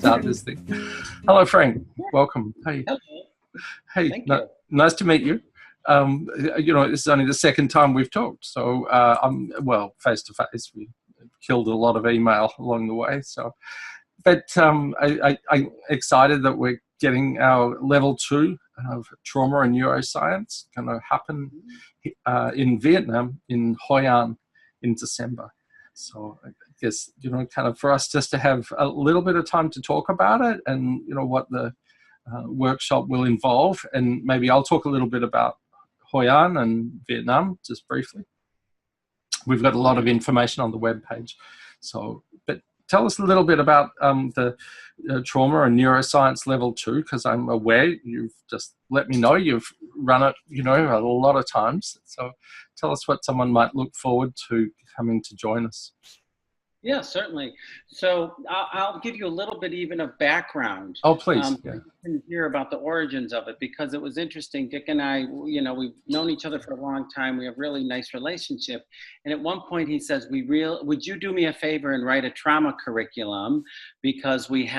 start this thing. Hello, Frank. Welcome. Hey. Hello. Hey. Thank you. Nice to meet you. This is only the second time we've talked, so well, face to face. We killed a lot of email along the way. So, but I'm excited that we're getting our level 2 of trauma and neuroscience going to happen in Vietnam, in Hoi An, in December. So I guess, kind of for us just to have a little bit of time to talk about it and, what the workshop will involve. And maybe I'll talk a little bit about Hoi An and Vietnam, just briefly. We've got a lot of information on the webpage. So, but tell us a little bit about the trauma and neuroscience level 2, because I'm aware you've just let me know you've run it, a lot of times. So tell us what someone might look forward to coming to join us. Yeah, certainly. So I'll give you a little bit even of background. Oh, please. Yeah. You can hear about the origins of it, because it was interesting. Dick and I, we've known each other for a long time. We have a really nice relationship. And at one point he says, would you do me a favor and write a trauma curriculum? Because we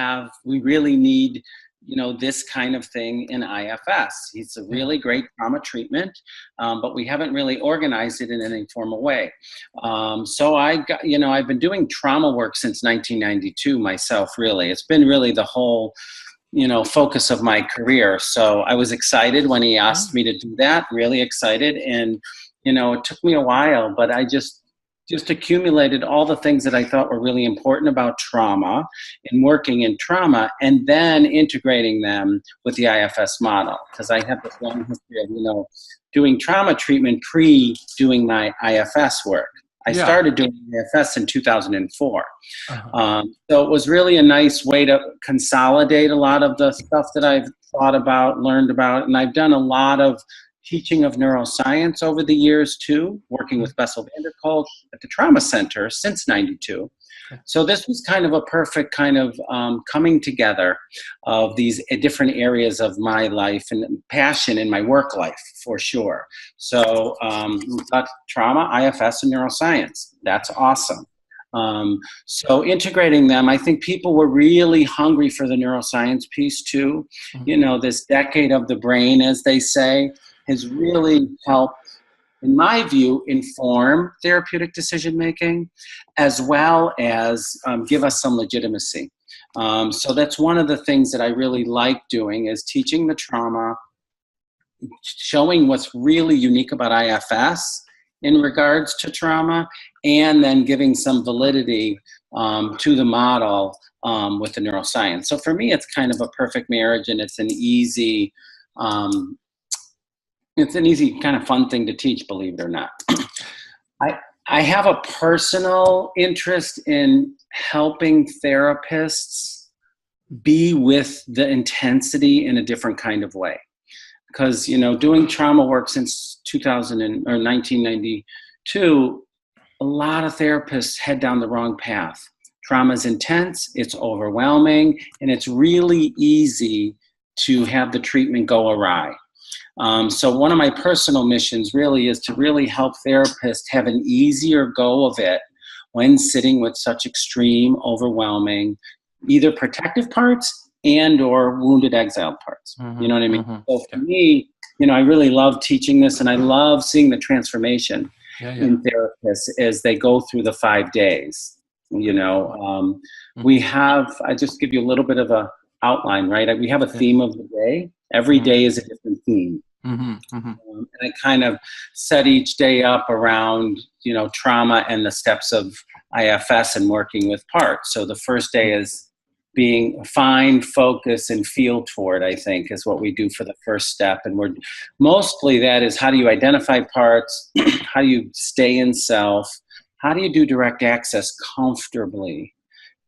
really need, this kind of thing in IFS. It's a really great trauma treatment, but we haven't really organized it in any formal way. So I've been doing trauma work since 1992 myself, really. It's been really the whole, focus of my career. So I was excited when he asked me to do that, really excited. And, it took me a while, but I just accumulated all the things that I thought were really important about trauma and working in trauma, and then integrating them with the IFS model. Because I have this long history of, doing trauma treatment pre-doing my IFS work. I started doing IFS in 2004. So it was really a nice way to consolidate a lot of the stuff that I've thought about, learned about, and I've done a lot of teaching of neuroscience over the years too, working with Bessel van der Kolk at the Trauma Center since '92. So this was kind of a perfect kind of coming together of these different areas of my life and passion in my work life, for sure. So we've got trauma, IFS, and neuroscience. That's awesome. So integrating them, I think people were really hungry for the neuroscience piece too. This decade of the brain, as they say, has really helped, in my view, inform therapeutic decision-making, as well as give us some legitimacy. So that's one of the things that I really like doing, is teaching the trauma, showing what's really unique about IFS in regards to trauma, and then giving some validity to the model with the neuroscience. So for me, it's kind of a perfect marriage, and it's an easy kind of fun thing to teach, believe it or not. I have a personal interest in helping therapists be with the intensity in a different kind of way. Because, doing trauma work since 1992, a lot of therapists head down the wrong path. Trauma is intense, it's overwhelming, and it's really easy to have the treatment go awry. So one of my personal missions really is to really help therapists have an easier go of it when sitting with such extreme, overwhelming, either protective parts and or wounded, exiled parts. You know what I mean? So for me, I really love teaching this, and I love seeing the transformation in therapists as they go through the 5 days. We have, I just give you a little bit of a outline, right? We have a theme of the day. Every day is a different theme. And I kind of set each day up around, trauma and the steps of IFS and working with parts. So the first day is being find, focus, and feel toward, I think, is what we do for the first step. And we're mostly that is, how do you identify parts? How do you stay in self? How do you do direct access comfortably?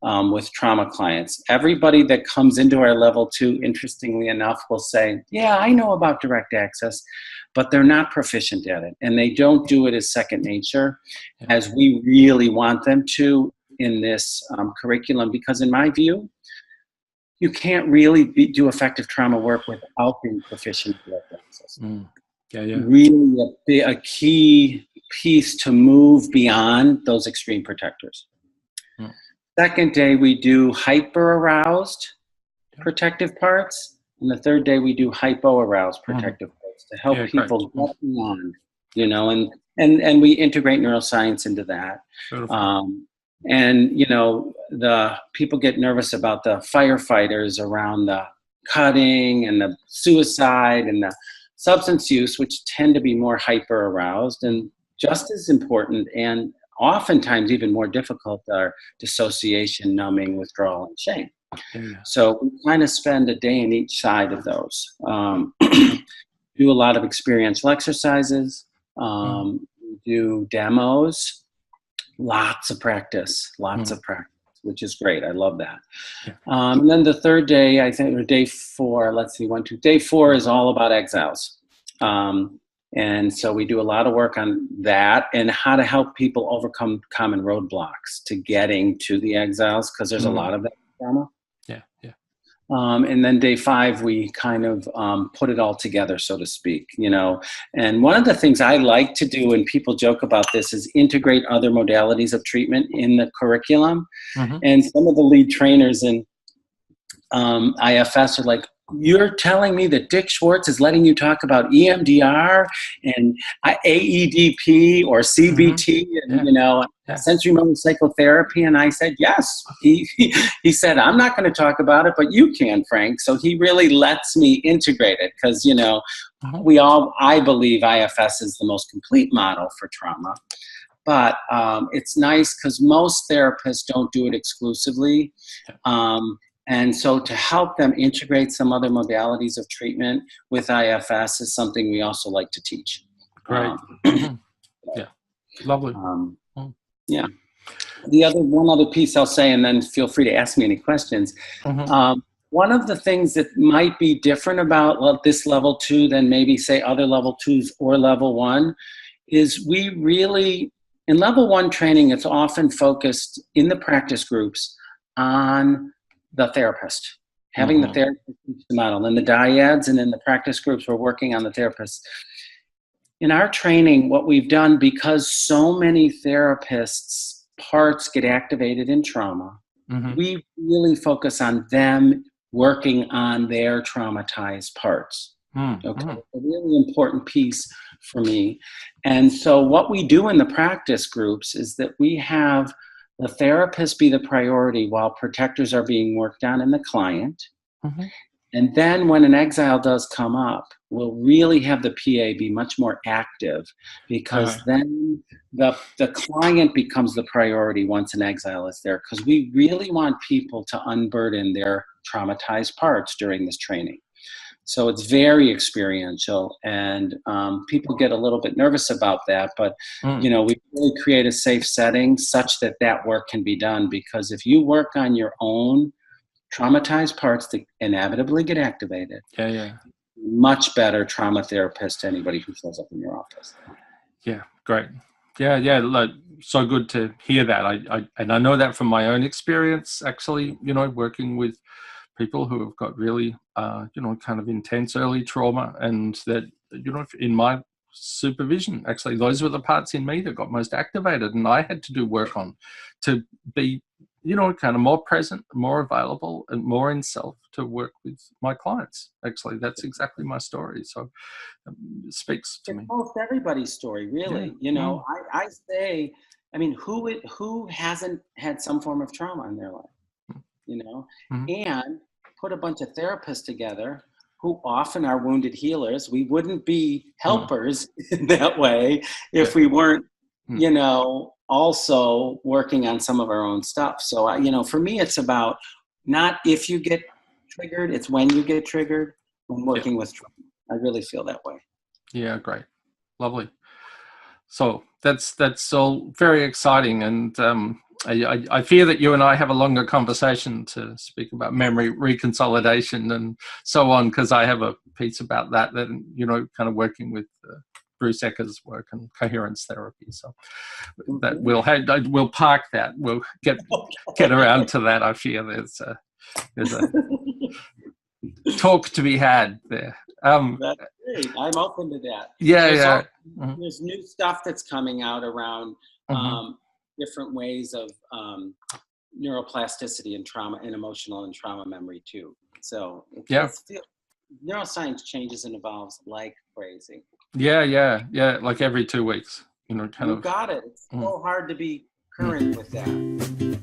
With trauma clients. Everybody that comes into our level 2, interestingly enough, will say, yeah, I know about direct access, but they're not proficient at it. And they don't do it as second nature as we really want them to in this curriculum. Because in my view, you can't really do effective trauma work without being proficient in direct access. Really a key piece to move beyond those extreme protectors. second day we do hyper-aroused protective parts. And the third day we do hypo-aroused protective parts to help people get beyond, you know, and we integrate neuroscience into that. And, you know, the people get nervous about the firefighters around the cutting and the suicide and the substance use, which tend to be more hyper-aroused, and just as important and oftentimes even more difficult are dissociation, numbing, withdrawal, and shame. So we kind of spend a day in each side of those. Do a lot of experiential exercises, do demos, lots of practice, which is great. I love that. And then the third day, I think, or day 4, let's see, day 4 is all about exiles. And so we do a lot of work on that and how to help people overcome common roadblocks to getting to the exiles, because there's a lot of that trauma. And then day 5, we kind of put it all together, so to speak, you know. And one of the things I like to do, and people joke about this, is integrate other modalities of treatment in the curriculum. And some of the lead trainers in IFS are like, you're telling me that Dick Schwartz is letting you talk about EMDR and AEDP or CBT and, you know, sensory motor psychotherapy? And I said, yes. He said, I'm not going to talk about it, but you can, Frank. So he really lets me integrate it because, you know, I believe IFS is the most complete model for trauma. But it's nice because most therapists don't do it exclusively. And so to help them integrate some other modalities of treatment with IFS is something we also like to teach. Great. Lovely. One other piece I'll say, and then feel free to ask me any questions. One of the things that might be different about this level 2 than maybe say other level 2s or level 1 is we really, in level 1 training, it's often focused in the practice groups on the therapist, having the therapist teach the model. In the dyads and in the practice groups, we're working on the therapist. In our training, what we've done, because so many therapists' parts get activated in trauma, we really focus on them working on their traumatized parts. A really important piece for me. And so what we do in the practice groups is that we have the therapist be the priority while protectors are being worked on in the client. And then when an exile does come up, we'll really have the PA be much more active, because then the client becomes the priority once an exile is there, because we really want people to unburden their traumatized parts during this training. So it's very experiential, and people get a little bit nervous about that, but you know, we really create a safe setting such that that work can be done, because if you work on your own traumatized parts that inevitably get activated, much better trauma therapist to anybody who shows up in your office. Great. Like, so good to hear that. I know that from my own experience, actually, you know, working with people who have got really, you know, kind of intense early trauma, and that, you know, in my supervision, actually, those were the parts in me that got most activated, and I had to do work on to be, you know, kind of more present, more available, and more in self to work with my clients. Actually, that's exactly my story. So it speaks to me. It's most everybody's story, really. You know, I say, I mean, who hasn't had some form of trauma in their life? You know, and put a bunch of therapists together who often are wounded healers. We wouldn't be helpers in that way if we weren't, you know, also working on some of our own stuff. So, you know, for me, it's about not if you get triggered, it's when you get triggered when working with trauma. I really feel that way. Yeah, great. Lovely. So that's all very exciting. And I fear that you and I have a longer conversation to speak about memory reconsolidation and so on, because I have a piece about that, you know, kind of working with Bruce Ecker's work and coherence therapy. So that we'll park that. We'll get around to that. I fear there's a talk to be had there. That's great. I'm open to that. There's new stuff that's coming out around different ways of neuroplasticity and trauma and emotional and trauma memory too. So Yeah. Neuroscience changes and evolves like crazy. Yeah. Like every 2 weeks, kind You of. got it. It's so hard to be current with that.